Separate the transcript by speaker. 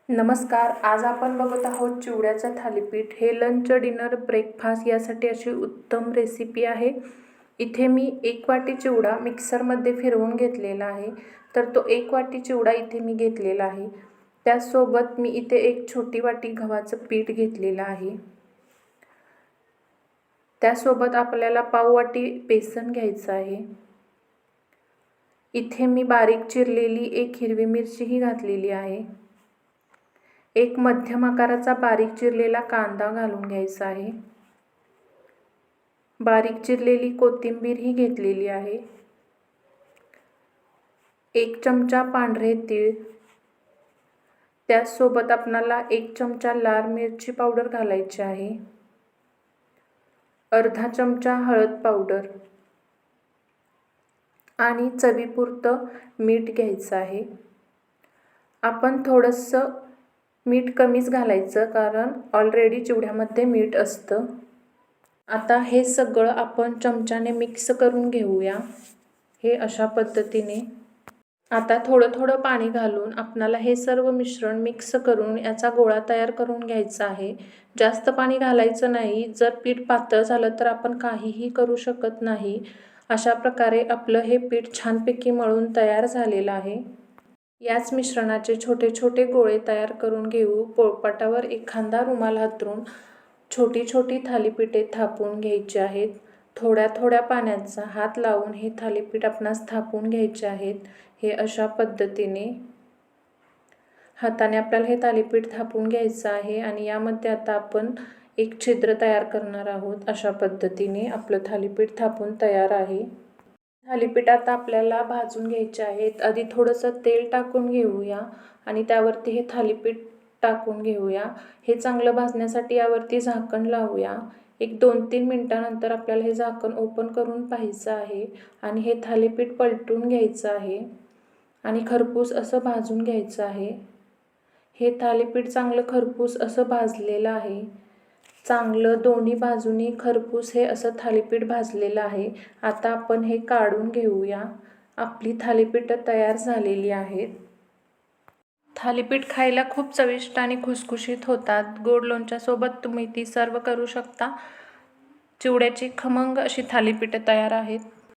Speaker 1: नमस्कार. आज आपण बघत आहोत चिवड्याचं थालीपीठ. हे लंच, डिनर, ब्रेकफास्ट यासाठी अशी उत्तम रेसिपी आहे. इथे मी 1 वाटी चिवडा मिक्सरमध्ये फिरवून घेतलेला आहे. तर तो 1 वाटी चिवडा इथे मी घेतलेला आहे. त्याचसोबत मी इथे 1 छोटी वाटी गव्हाचं पीठ घेतलेलं आहे. त्यासोबत आपल्याला पाव वाटी बेसन घ्यायचं आहे. इथे मी बारीक चिरलेली 1 हिरवी मिरचीही घातलेली आहे. 1 मध्यम आकाराचा बारीक चिरलेला कांदा घालून घ्यायचा आहे. बारीक चिरलेली कोथिंबीर ही घेतलेली आहे. 1 चमचा पांढरे तीळ. त्याचसोबत आपणाला 1 चमचा लाल मिरची पावडर घालायची आहे. अर्धा चमचा हळद पावडर आणि चवीपुरतं मीठ घ्यायचं आहे. आपण थोडंसं मीठ कमीच घालायचं, कारण ऑलरेडी चिवड्यामध्ये मीठ असतं. आता हे सगळं आपण चमच्याने मिक्स करून घेऊया. हे अशा पद्धतीने. आता थोडं थोडं पाणी घालून आपणाला हे सर्व मिश्रण मिक्स करून याचा गोळा तयार करून घ्यायचा आहे. जास्त पाणी घालायचं नाही. जर पीठ पातळ झालं तर आपण काहीही करू शकत नाही. अशा प्रकारे आपलं हे पीठ छानपैकी मळून तयार झालेलं आहे. याच मिश्रणाचे छोटे छोटे गोळे तयार करून घेऊ. पोळपाटावर एखादा रुमाल हातरून छोटी छोटी थालीपीठे थापून घ्यायची आहेत. थोड्या थोड्या पाण्याचा हात लावून हे थालीपीठ आपणास थापून घ्यायचे आहेत. हे अशा पद्धतीने हाताने आपल्याला हे थालीपीठ थापून घ्यायचं आहे. आणि यामध्ये आता आपण एक छिद्र तयार करणार आहोत. अशा पद्धतीने आपलं थालीपीठ थापून तयार आहे. थालीपीठ आता आपल्याला भाजून घ्यायचे आहेत. आधी थोडंसं तेल टाकून घेऊया आणि त्यावरती हे थालीपीठ टाकून घेऊया. हे चांगलं भाजण्यासाठी यावरती झाकण लावूया. एक 2-3 मिनिटानंतर आपल्याला हे झाकण ओपन करून पाहायचं आहे आणि हे थालीपीठ पलटून घ्यायचं आहे आणि खरपूस असं भाजून घ्यायचं आहे. हे थालीपीठ चांगलं खरपूस असं भाजलेलं आहे. चांगलं दोन्ही बाजूनी खरपूस हे असं थालीपीठ भाजलेलं आहे. आता आपण हे काढून घेऊया. आपली थालीपीठं तयार झालेली आहेत. थालीपीठ खायला खूप चविष्ट आणि खुसखुशीत होतात. गोड लोणच्यासोबत तुम्ही ती सर्व करू शकता. चिवड्याची खमंग अशी थालीपीठं तयार आहेत.